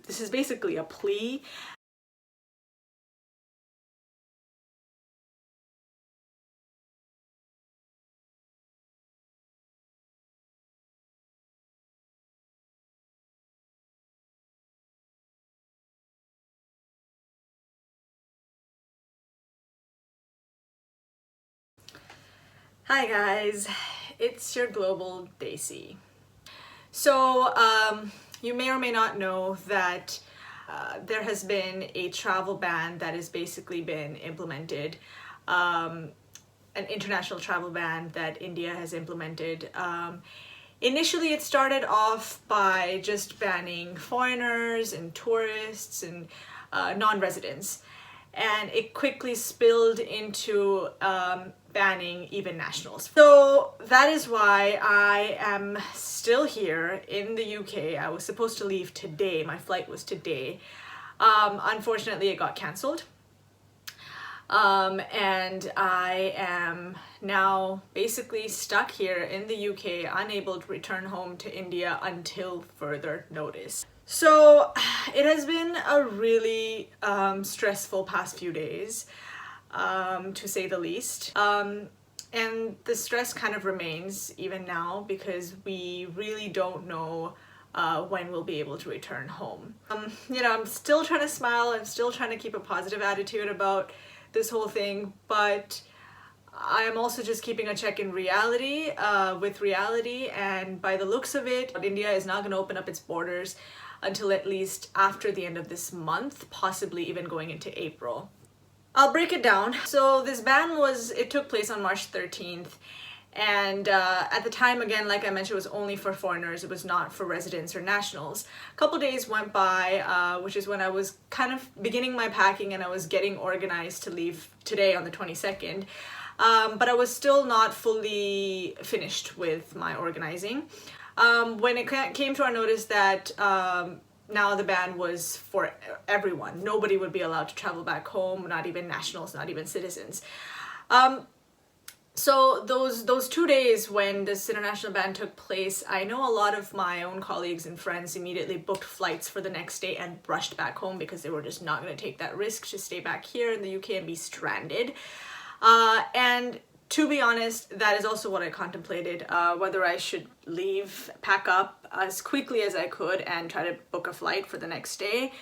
This is basically a plea. Hi guys, it's your global Daisy. So you may or may not know that there has been a travel ban that has basically been implemented, an international travel ban that India has implemented. Initially it started off by just banning foreigners and tourists and non-residents, and it quickly spilled into banning even nationals. So that is why I am still here in the UK. I was supposed to leave today. My flight was today. Unfortunately, it got cancelled. And I am now basically stuck here in the UK, unable to return home to India until further notice. So it has been a really stressful past few days, to say the least. And the stress kind of remains even now because we really don't know when we'll be able to return home. You know, I'm still trying to smile, I'm still trying to keep a positive attitude about this whole thing, but I am also just keeping a check in reality, with reality, and by the looks of it, India is not going to open up its borders until at least after the end of this month, possibly even going into April. I'll break it down. So this ban it took place on March 13th, and at the time, again, like I mentioned, it was only for foreigners. It was not for residents or nationals. A couple days went by, which is when I was kind of beginning my packing and I was getting organized to leave today on the 22nd. But I was still not fully finished with my organizing. When it came to our notice that now the ban was for everyone. Nobody would be allowed to travel back home, not even nationals, not even citizens. So those 2 days when this international ban took place, I know a lot of my own colleagues and friends immediately booked flights for the next day and rushed back home because they were just not going to take that risk to stay back here in the UK and be stranded. And to be honest, that is also what I contemplated, whether I should leave, pack up as quickly as I could and try to book a flight for the next day.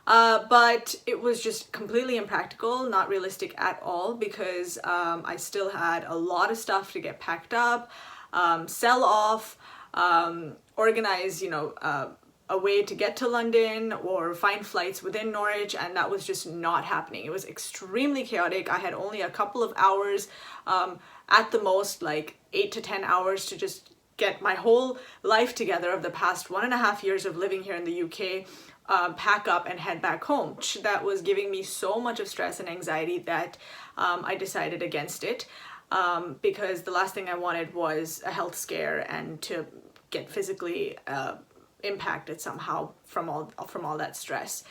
But it was just completely impractical, not realistic at all, because I still had a lot of stuff to get packed up, sell off, organize, a way to get to London or find flights within Norwich, and that was just not happening. It was extremely chaotic. I had only a couple of hours, at the most like 8 to 10 hours to just get my whole life together of the past 1.5 years of living here in the UK, pack up and head back home. That was giving me so much of stress and anxiety that I decided against it, because the last thing I wanted was a health scare and to get physically impacted somehow from all that stress.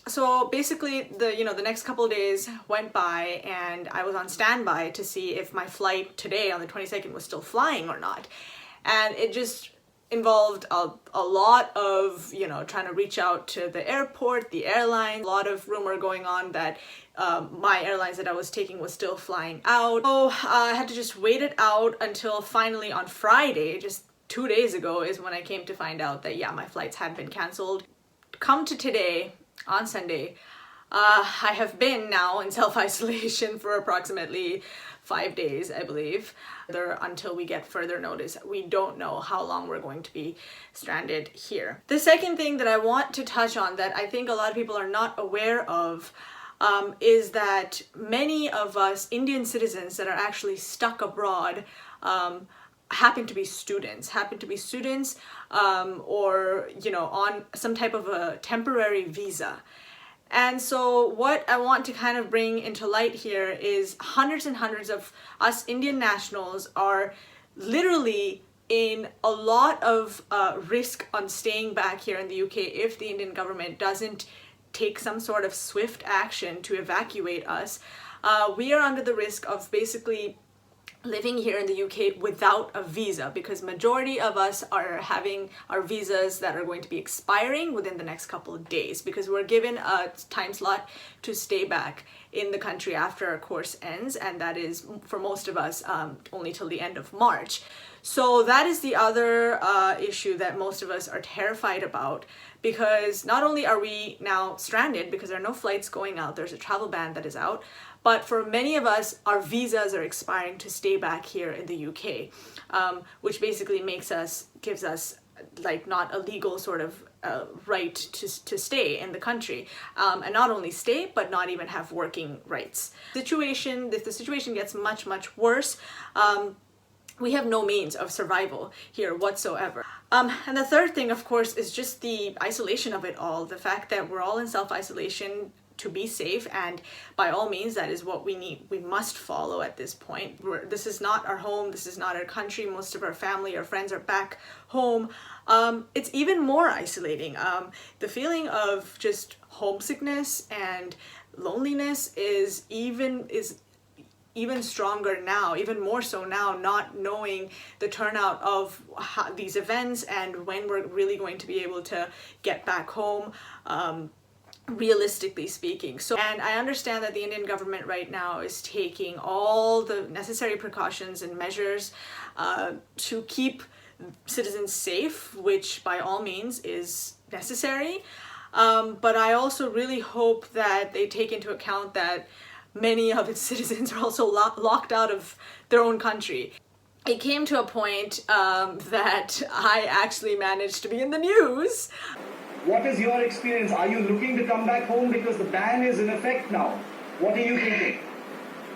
So basically the next couple of days went by and I was on standby to see if my flight today on the 22nd was still flying or not. And it just involved a lot of, trying to reach out to the airport, the airline, a lot of rumor going on that my airlines that I was taking was still flying out. So I had to just wait it out until finally on Friday, just 2 days ago, is when I came to find out that, yeah, my flights had been canceled. Come to today, on Sunday, I have been now in self-isolation for approximately 5 days, I believe, until we get further notice. We don't know how long we're going to be stranded here. The second thing that I want to touch on that I think a lot of people are not aware of is that many of us Indian citizens that are actually stuck abroad happen to be students, or, on some type of a temporary visa. And so what I want to kind of bring into light here is hundreds and hundreds of us Indian nationals are literally in a lot of risk on staying back here in the UK if the Indian government doesn't take some sort of swift action to evacuate us. We are under the risk of basically living here in the UK without a visa, because majority of us are having our visas that are going to be expiring within the next couple of days, because we're given a time slot to stay back in the country after our course ends, and that is for most of us only till the end of March. So that is the other issue that most of us are terrified about, because not only are we now stranded because there are no flights going out, there's a travel ban that is out, but for many of us, our visas are expiring to stay back here in the UK, which basically gives us like not a legal sort of right to stay in the country, and not only stay, but not even have working rights. If the situation gets much worse, we have no means of survival here whatsoever. And the third thing, of course, is just the isolation of it all. The fact that we're all in self-isolation to be safe, and by all means that is what we must follow at this point. This is not our home, this is not our country. Most of our family, our friends are back home. It's even more isolating. The feeling of just homesickness and loneliness is even stronger now, even more so now, not knowing the turnout of these events and when we're really going to be able to get back home, realistically speaking. And I understand that the Indian government right now is taking all the necessary precautions and measures to keep citizens safe, which by all means is necessary. But I also really hope that they take into account that many of its citizens are also locked out of their own country. It came to a point that I actually managed to be in the news. What is your experience? Are you looking to come back home because the ban is in effect now? What are you thinking?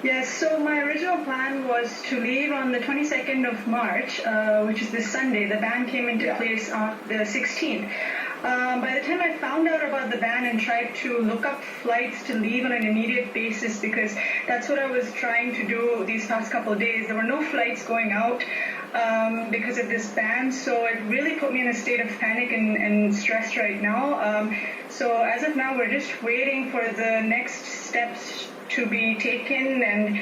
Yes, so my original plan was to leave on the 22nd of March, which is this Sunday. The ban came into place on the 16th. By the time I found out about the ban and tried to look up flights to leave on an immediate basis, because that's what I was trying to do these past couple of days, there were no flights going out because of this ban, so it really put me in a state of panic and stress right now. So as of now, we're just waiting for the next steps to be taken, and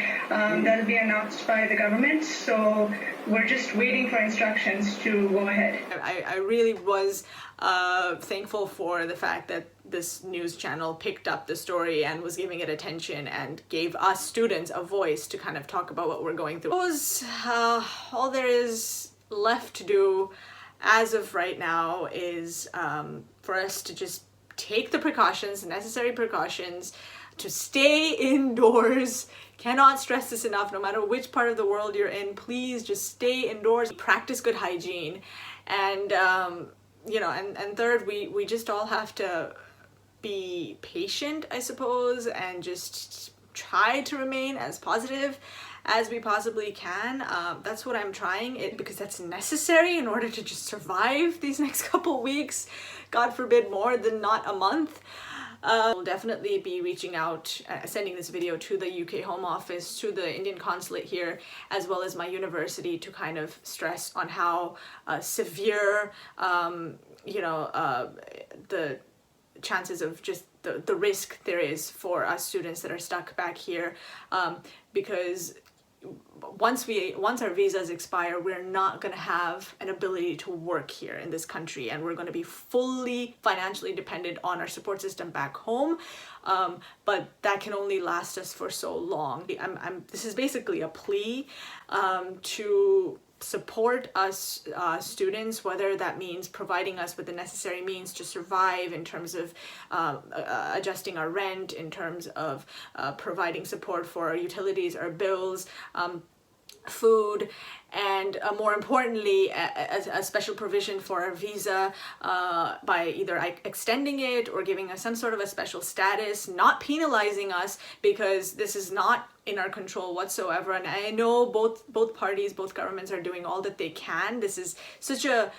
that'll be announced by the government. So we're just waiting for instructions to go ahead. I really was thankful for the fact that this news channel picked up the story and was giving it attention and gave us students a voice to kind of talk about what we're going through. All there is left to do as of right now is for us to just take the precautions, necessary precautions, to stay indoors. Cannot stress this enough. No matter which part of the world you're in, please just stay indoors. Practice good hygiene, and and third, we just all have to be patient, I suppose, and just try to remain as positive as we possibly can. That's what I'm trying, because that's necessary in order to just survive these next couple weeks. God forbid more than not a month. We'll definitely be reaching out, sending this video to the UK Home Office, to the Indian Consulate here, as well as my university, to kind of stress on how severe, the chances of just the risk there is for us students that are stuck back here, because once our visas expire, we're not going to have an ability to work here in this country, and we're going to be fully financially dependent on our support system back home, but that can only last us for so long. This is basically a plea to support us students, whether that means providing us with the necessary means to survive in terms of adjusting our rent, in terms of providing support for our utilities, our bills, food, and more importantly, a special provision for our visa by either extending it or giving us some sort of a special status, not penalizing us, because this is not in our control whatsoever. And I know both parties, both governments are doing all that they can. This is such a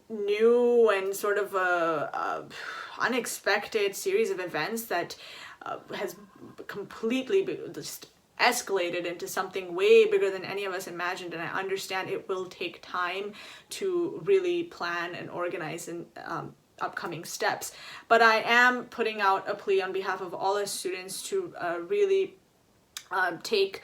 new and sort of a unexpected series of events that has completely just escalated into something way bigger than any of us imagined. And I understand it will take time to really plan and organize and upcoming steps, but I am putting out a plea on behalf of all our students to really take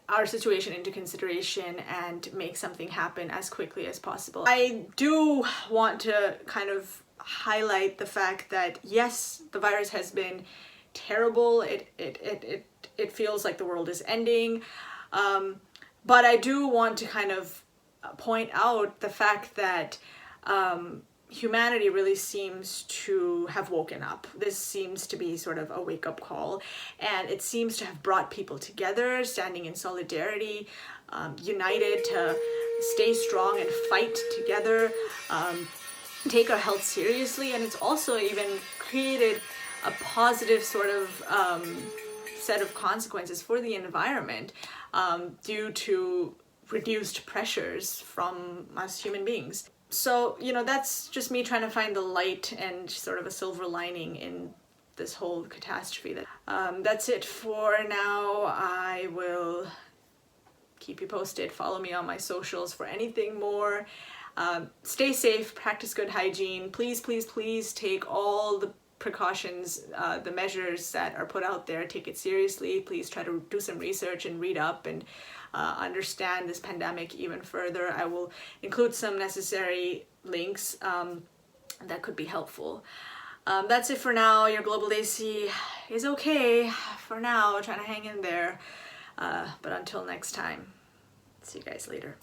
our situation into consideration and make something happen as quickly as possible. I do want to kind of highlight the fact that yes, the virus has been terrible. It feels like the world is ending, but I do want to kind of point out the fact that humanity really seems to have woken up. This seems to be sort of a wake-up call, and it seems to have brought people together, standing in solidarity, united to stay strong and fight together, take our health seriously, and it's also even created a positive sort of set of consequences for the environment due to reduced pressures from us human beings. So, you know, that's just me trying to find the light and sort of a silver lining in this whole catastrophe. That's it for now. I will keep you posted. Follow me on my socials for anything more. Stay safe, practice good hygiene. Please, please, please take all the precautions, the measures that are put out there, take it seriously. Please try to do some research and read up and understand this pandemic even further. I will include some necessary links that could be helpful. That's it for now. Your Global Desi is okay for now, trying to hang in there. But until next time, see you guys later.